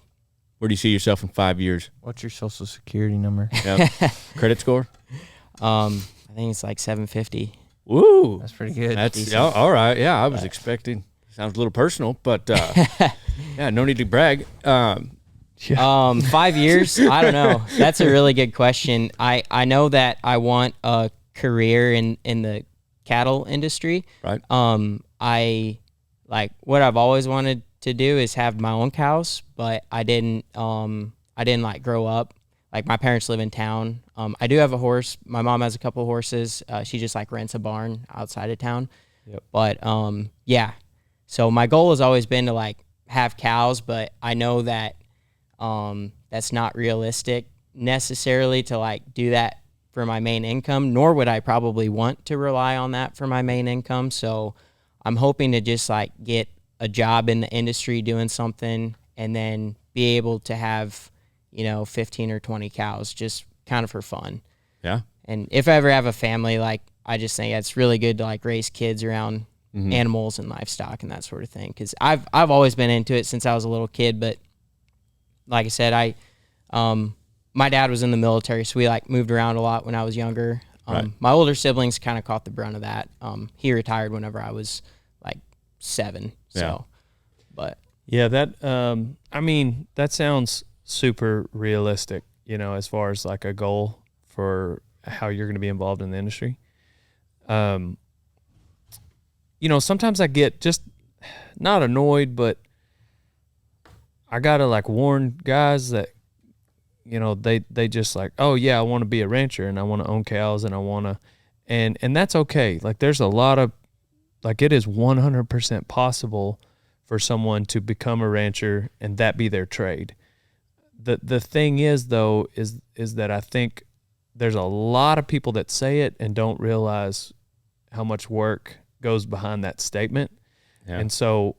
[SPEAKER 2] Where do you see yourself in 5 years?
[SPEAKER 3] What's your social security number?
[SPEAKER 2] Yep. Credit score?
[SPEAKER 4] I think it's like 750.
[SPEAKER 2] Woo.
[SPEAKER 3] That's pretty good.
[SPEAKER 2] That's all right. Yeah, I was expecting. Sounds a little personal, but yeah, no need to brag.
[SPEAKER 4] 5 years? I don't know. That's a really good question. I know that I want a career in the cattle industry.
[SPEAKER 2] Right.
[SPEAKER 4] I like what I've always wanted to do is have my own cows, but I didn't like grow up. Like my parents live in town. I do have a horse. My mom has a couple of horses. She just like rents a barn outside of town.
[SPEAKER 1] Yep.
[SPEAKER 4] But yeah. So my goal has always been to like have cows, but I know that that's not realistic necessarily to like do that for my main income, nor would I probably want to rely on that for my main income. So I'm hoping to just like get a job in the industry doing something, and then be able to have, 15 or 20 cows, just kind of for fun.
[SPEAKER 2] Yeah.
[SPEAKER 4] And if I ever have a family, like, I just think it's really good to like raise kids around animals and livestock and that sort of thing. Cause I've always been into it since I was a little kid, but like I said, my dad was in the military, so we like moved around a lot when I was younger.
[SPEAKER 2] Right.
[SPEAKER 4] My older siblings kind of caught the brunt of that. He retired whenever I was like 7. So, but
[SPEAKER 1] Yeah, that that sounds super realistic, as far as like a goal for how you're going to be involved in the industry. Sometimes I get just not annoyed, but I got to like warn guys that, they just like, oh yeah, I want to be a rancher and I want to own cows and I want to, and that's okay. Like there's a lot of, like it is 100% possible for someone to become a rancher and that be their trade. The thing is though, is that I think there's a lot of people that say it and don't realize how much work goes behind that statement. Yeah. And so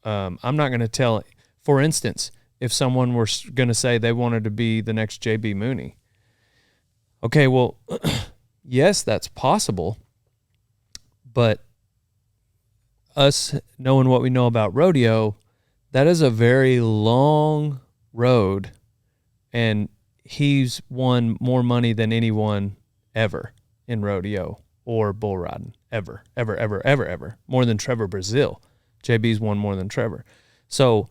[SPEAKER 1] I'm not going to tell, for instance, if someone were going to say they wanted to be the next J.B. Mooney. Okay, well, yes, that's possible. But us knowing what we know about rodeo, that is a very long road. And he's won more money than anyone ever in rodeo or bull riding, ever. More than Trevor Brazil. JB's won more than Trevor. So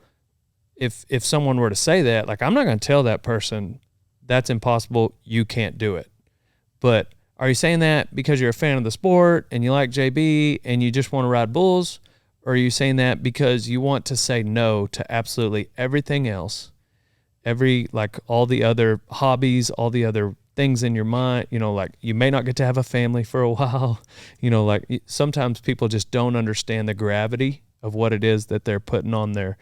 [SPEAKER 1] if someone were to say that, like, I'm not going to tell that person that's impossible, you can't do it. But are you saying that because you're a fan of the sport and you like JB and you just want to ride bulls? Or are you saying that because you want to say no to absolutely everything else? Like all the other hobbies, all the other things in your mind, like you may not get to have a family for a while, like sometimes people just don't understand the gravity of what it is that they're putting on their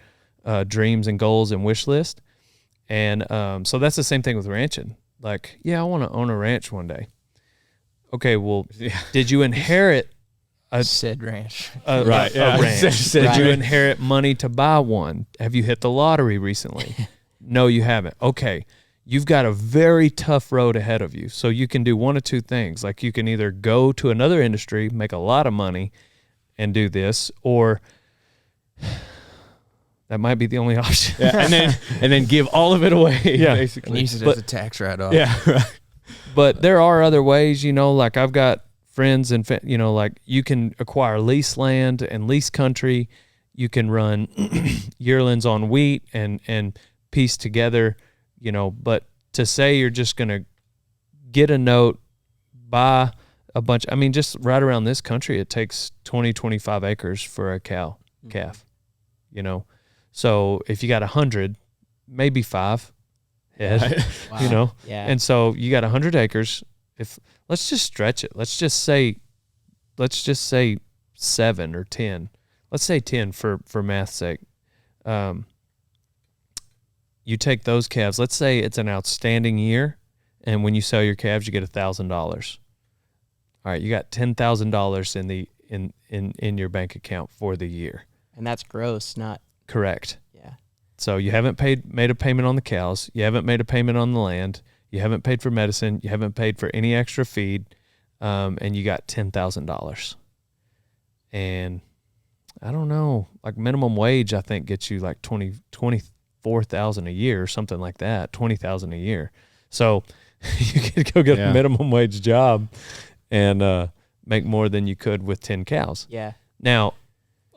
[SPEAKER 1] dreams and goals and wish list. And so that's the same thing with ranching. Like, yeah, I want to own a ranch one day. Okay, well, did you inherit
[SPEAKER 3] said ranch?
[SPEAKER 1] A ranch? Did you inherit money to buy one? Have you hit the lottery recently? No, you haven't. Okay, you've got a very tough road ahead of you. So you can do one of two things. Like you can either go to another industry, make a lot of money, and do this, or that might be the only option.
[SPEAKER 2] Yeah, and then give all of it away.
[SPEAKER 1] Yeah,
[SPEAKER 2] basically.
[SPEAKER 3] And use it as a tax write-off.
[SPEAKER 2] Yeah, right.
[SPEAKER 1] But there are other ways. Like I've got friends and like you can acquire lease land and lease country. You can run yearlings on wheat and piece together. But to say you're just gonna get a note, buy a bunch. I mean, just right around this country, it takes 20-25 acres for a calf. So if you got 100, maybe 5 head,
[SPEAKER 4] Wow. Yeah.
[SPEAKER 1] and so you got 100 acres. Let's just stretch it. Let's just say 7 or 10. Let's say 10 for math's sake. You take those calves. Let's say it's an outstanding year, and when you sell your calves, you get $1,000. All right, you got $10,000 in your bank account for the year.
[SPEAKER 4] And that's gross, not
[SPEAKER 1] correct.
[SPEAKER 4] Yeah.
[SPEAKER 1] So you haven't made a payment on the cows. You haven't made a payment on the land. You haven't paid for medicine. You haven't paid for any extra feed, and you got $10,000. And I don't know, like minimum wage, I think gets you like $24,000 a year or something like that, $20,000 a year. So you could go get a minimum wage job and make more than you could with 10 cows.
[SPEAKER 4] Yeah.
[SPEAKER 1] Now,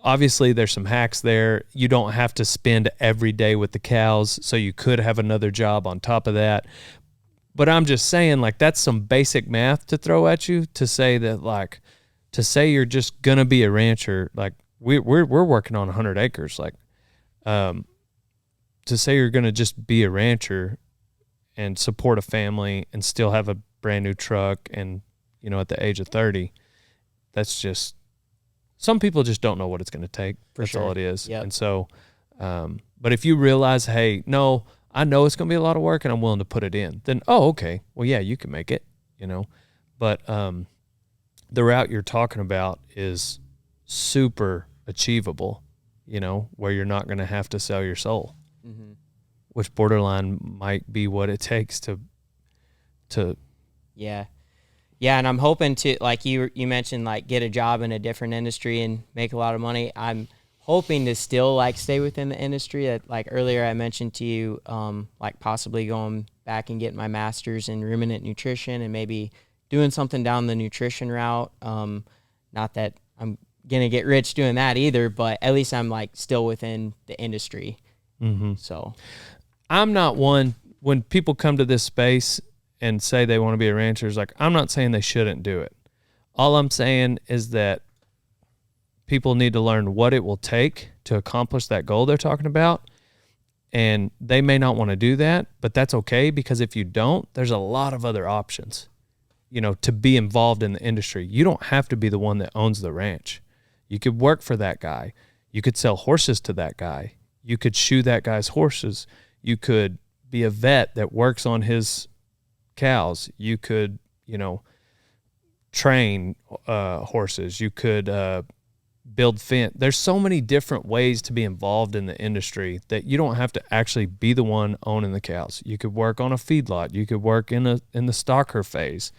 [SPEAKER 1] obviously, there's some hacks there. You don't have to spend every day with the cows, so you could have another job on top of that. But I'm just saying, like, that's some basic math to throw at you to say that, like, to say you're just gonna be a rancher. Like, we're working on 100 acres. Like, to say you're gonna just be a rancher and support a family and still have a brand new truck and at the age of 30, that's just. Some people just don't know what it's going to take. That's all it is.
[SPEAKER 4] Yep.
[SPEAKER 1] And so, but if you realize, hey, no, I know it's going to be a lot of work and I'm willing to put it in, then, oh, okay. Well, yeah, you can make it, But the route you're talking about is super achievable, where you're not going to have to sell your soul.
[SPEAKER 4] Mm-hmm.
[SPEAKER 1] which borderline might be what it takes to
[SPEAKER 4] Yeah. Yeah, and I'm hoping to, like you mentioned, like get a job in a different industry and make a lot of money. I'm hoping to still like stay within the industry. Like earlier I mentioned to you, like possibly going back and getting my master's in ruminant nutrition and maybe doing something down the nutrition route. Not that I'm gonna get rich doing that either, but at least I'm like still within the industry.
[SPEAKER 1] Mm-hmm.
[SPEAKER 4] So
[SPEAKER 1] I'm not one, when people come to this space and say they want to be a rancher, it's like, I'm not saying they shouldn't do it. All I'm saying is that people need to learn what it will take to accomplish that goal they're talking about. And they may not want to do that, but that's okay, because if you don't, there's a lot of other options, to be involved in the industry. You don't have to be the one that owns the ranch. You could work for that guy. You could sell horses to that guy. You could shoe that guy's horses. You could be a vet that works on his cows. You could, train horses. You could build fence. There's so many different ways to be involved in the industry that you don't have to actually be the one owning the cows. You could work on a feedlot. You could work in the stocker phase.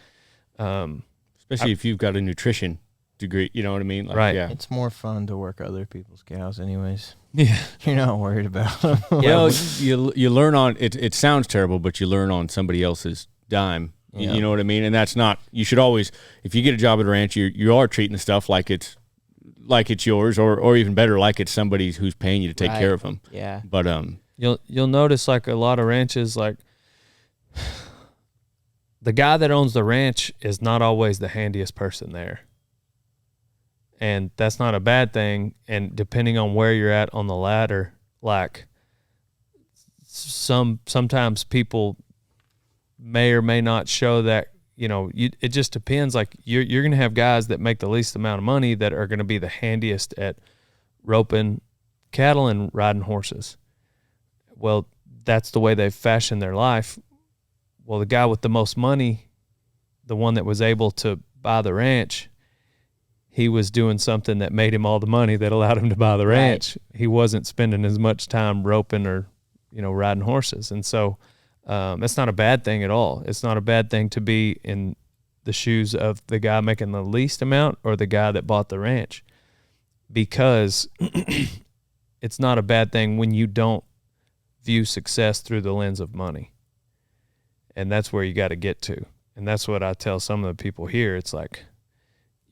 [SPEAKER 2] Especially if you've got a nutrition degree, you know what I mean? Like,
[SPEAKER 1] right.
[SPEAKER 2] Yeah.
[SPEAKER 3] It's more fun to work other people's cows anyways.
[SPEAKER 1] Yeah.
[SPEAKER 3] You're not worried about them.
[SPEAKER 2] Well, you learn on it. It sounds terrible, but you learn on somebody else's dime.
[SPEAKER 3] Yeah.
[SPEAKER 2] You know what I mean? And that's not. You should always, if you get a job at a ranch, you are treating the stuff like it's yours, or even better, like it's somebody who's paying you to take care of them.
[SPEAKER 4] Yeah.
[SPEAKER 2] But
[SPEAKER 1] you'll notice, like, a lot of ranches, like, the guy that owns the ranch is not always the handiest person there. And that's not a bad thing. And depending on where you're at on the ladder, like, sometimes people may or may not show that, it just depends. Like, you're going to have guys that make the least amount of money that are going to be the handiest at roping cattle and riding horses. Well, that's the way they've fashioned their life. Well, the guy with the most money, the one that was able to buy the ranch, he was doing something that made him all the money that allowed him to buy the ranch. Right. He wasn't spending as much time roping or, riding horses. And so that's not a bad thing at all. It's not a bad thing to be in the shoes of the guy making the least amount or the guy that bought the ranch, because it's not a bad thing when you don't view success through the lens of money. And that's where you got to get to. And that's what I tell some of the people here. It's like,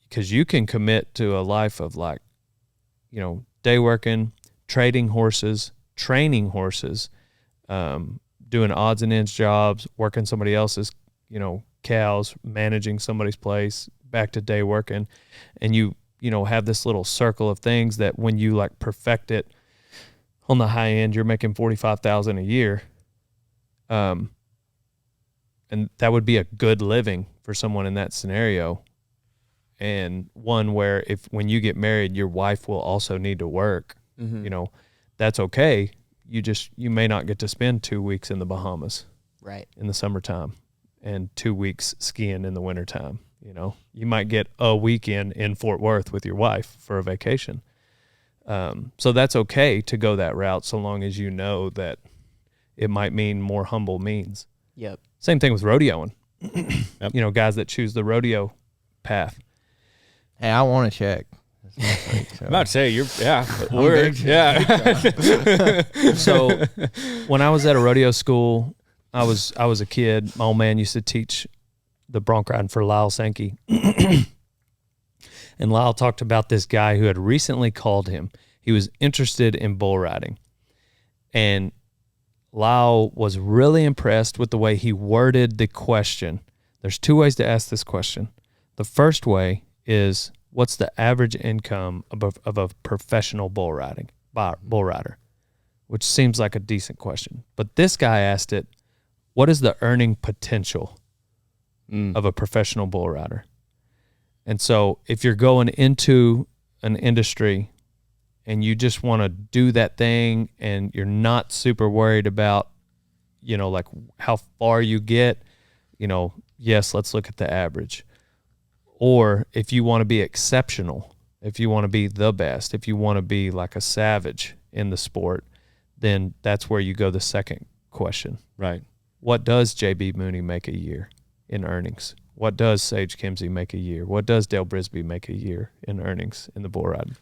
[SPEAKER 1] because you can commit to a life of, like, day working, trading horses, training horses, doing odds and ends jobs, working somebody else's, cows, managing somebody's place, back to day working. And you have this little circle of things that when you, like, perfect it on the high end, you're making $45,000 a year. And that would be a good living for someone in that scenario. And one where when you get married, your wife will also need to work, that's okay. You may not get to spend 2 weeks in the Bahamas,
[SPEAKER 4] right,
[SPEAKER 1] in the summertime, and 2 weeks skiing in the wintertime. You might get a weekend in Fort Worth with your wife for a vacation. So that's okay to go that route, so long as you know that it might mean more humble means.
[SPEAKER 4] Yep.
[SPEAKER 1] Same thing with rodeoing.
[SPEAKER 2] Yep.
[SPEAKER 1] Guys that choose the rodeo path.
[SPEAKER 3] Hey, I want to check. Week, so.
[SPEAKER 2] I'm about to say
[SPEAKER 1] So when I was at a rodeo school, I was a kid. My old man used to teach the bronc riding for Lyle Sankey. And Lyle talked about this guy who had recently called him. He was interested in bull riding. And Lyle was really impressed with the way he worded the question. There's 2 ways to ask this question. The first way is, what's the average income of a professional bull rider? Which seems like a decent question. But this guy asked it, what is the earning potential of a professional bull rider? And so if you're going into an industry and you just want to do that thing and you're not super worried about, like how far you get, yes, let's look at the average. Or if you want to be exceptional, if you want to be the best, if you want to be like a savage in the sport, then that's where you go the second question.
[SPEAKER 2] Right.
[SPEAKER 1] What does JB Mooney make a year in earnings? What does Sage Kimsey make a year? What does Dale Brisby make a year in earnings in the bull riding?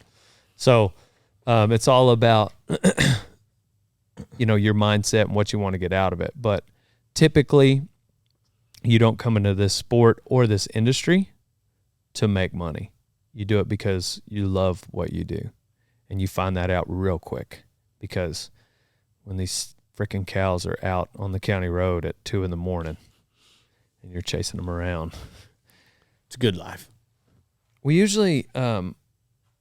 [SPEAKER 1] So it's all about, your mindset and what you want to get out of it. But typically, you don't come into this sport or this industry to make money. You do it because you love what you do. And you find that out real quick, because when these freaking cows are out on the county road at 2 a.m. and you're chasing them around.
[SPEAKER 2] It's a good life.
[SPEAKER 1] We usually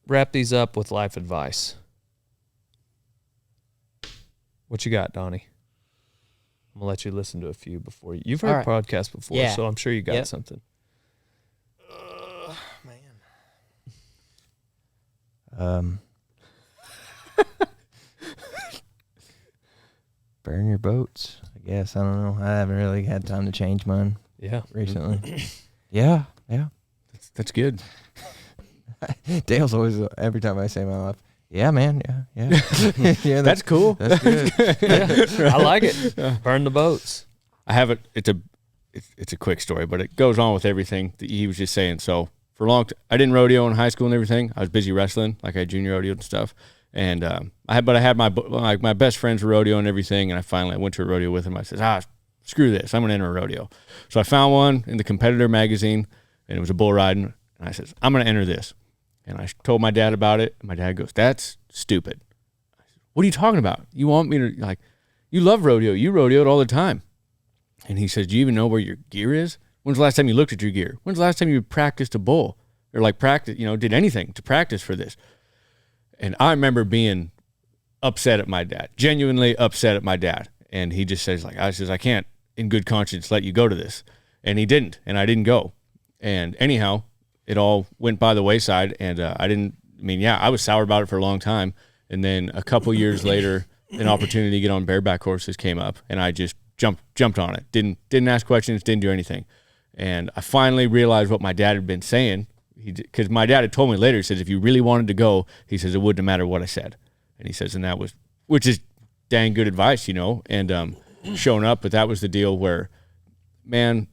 [SPEAKER 1] wrap these up with life advice. What you got, Donnie? I'm going to let you listen to a few before. You've heard podcasts before,
[SPEAKER 4] Yeah.
[SPEAKER 1] so I'm sure you got something.
[SPEAKER 3] Burn your boats, I guess. I don't know. I haven't really had time to change mine
[SPEAKER 1] Yeah.
[SPEAKER 3] recently. Yeah.
[SPEAKER 2] That's good.
[SPEAKER 3] Dale's always, every time I say my life, yeah, man, yeah. Yeah,
[SPEAKER 2] That's cool.
[SPEAKER 3] That's good.
[SPEAKER 1] I like it. Burn the boats.
[SPEAKER 2] I have it. It's a quick story, but it goes on with everything that he was just saying. So for a long time, I didn't rodeo in high school and everything. I was busy wrestling, like I had junior rodeo and stuff. And I had my best friends were rodeo and everything. And I finally went to a rodeo with him. I said, screw this, I'm gonna enter a rodeo. So I found one in the Competitor magazine, and it was a bull riding. And I said, I'm gonna enter this. And I told my dad about it. And my dad goes, that's stupid. I said, what are you talking about? You want me to, you love rodeo. You rodeoed all the time. And he says, do you even know where your gear is? When's the last time you looked at your gear? When's the last time you practiced a bull? Or did anything to practice for this? And I remember being upset at my dad, genuinely upset at my dad. And he just says, I can't in good conscience let you go to this. And he didn't, and I didn't go. And anyhow, it all went by the wayside, and I was sour about it for a long time. And then a couple years later, an opportunity to get on bareback horses came up, and I just jumped on it. Didn't ask questions, didn't do anything. And I finally realized what my dad had been saying, because my dad had told me later, he says, if you really wanted to go, he says, it wouldn't matter what I said. And he says, which is dang good advice, and showing up. But that was the deal where, man,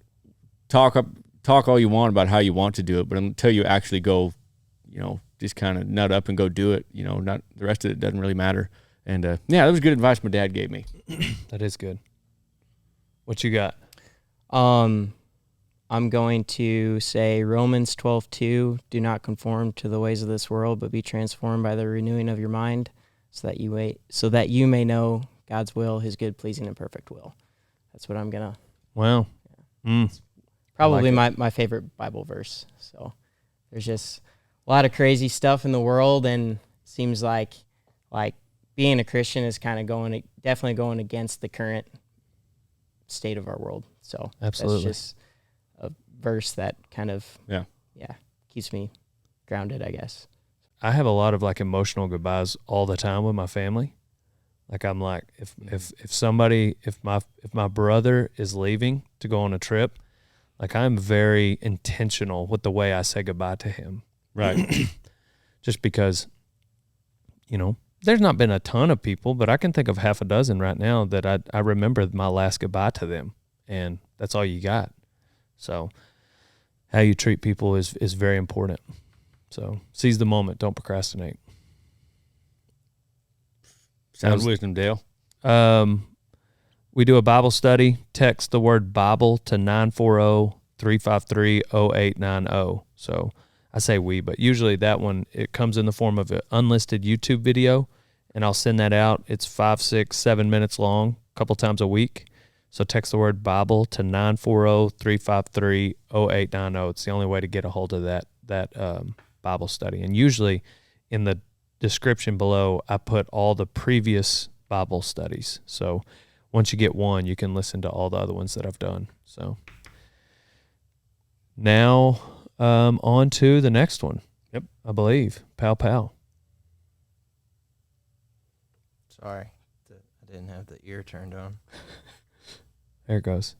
[SPEAKER 2] talk all you want about how you want to do it, but until you actually go, just kind of nut up and go do it, not the rest of it doesn't really matter. And that was good advice my dad gave me.
[SPEAKER 1] That is good. What you got?
[SPEAKER 4] I'm going to say Romans 12:2, do not conform to the ways of this world, but be transformed by the renewing of your mind, so that you may know God's will, his good, pleasing, and perfect will. That's what I'm going to.
[SPEAKER 1] Wow. Yeah.
[SPEAKER 4] Probably my favorite Bible verse. So there's just a lot of crazy stuff in the world, and it seems like being a Christian is kind of definitely going against the current state of our world. So
[SPEAKER 1] absolutely,
[SPEAKER 4] that's just a verse that kind of keeps me grounded, I guess.
[SPEAKER 1] I have a lot of emotional goodbyes all the time with my family. I'm like, if my brother is leaving to go on a trip, I'm very intentional with the way I say goodbye to him.
[SPEAKER 2] Right.
[SPEAKER 1] Just because, there's not been a ton of people, but I can think of half a dozen right now that I remember my last goodbye to them, and that's all you got. So how you treat people is very important. So seize the moment. Don't procrastinate.
[SPEAKER 2] Sound wisdom, Dale.
[SPEAKER 1] We do a Bible study. Text the word Bible to 940-353-0890. So I say we, but usually that one, it comes in the form of an unlisted YouTube video, and I'll send that out. It's 5, 6, 7 minutes long, a couple times a week. So text the word Bible to 940-353-0890. It's the only way to get a hold of that Bible study. And usually in the description below, I put all the previous Bible studies. So once you get one, you can listen to all the other ones that I've done. So now on to the next one.
[SPEAKER 2] Yep.
[SPEAKER 1] I believe. Pow pow.
[SPEAKER 3] Sorry, I didn't have the ear turned on.
[SPEAKER 1] There it goes.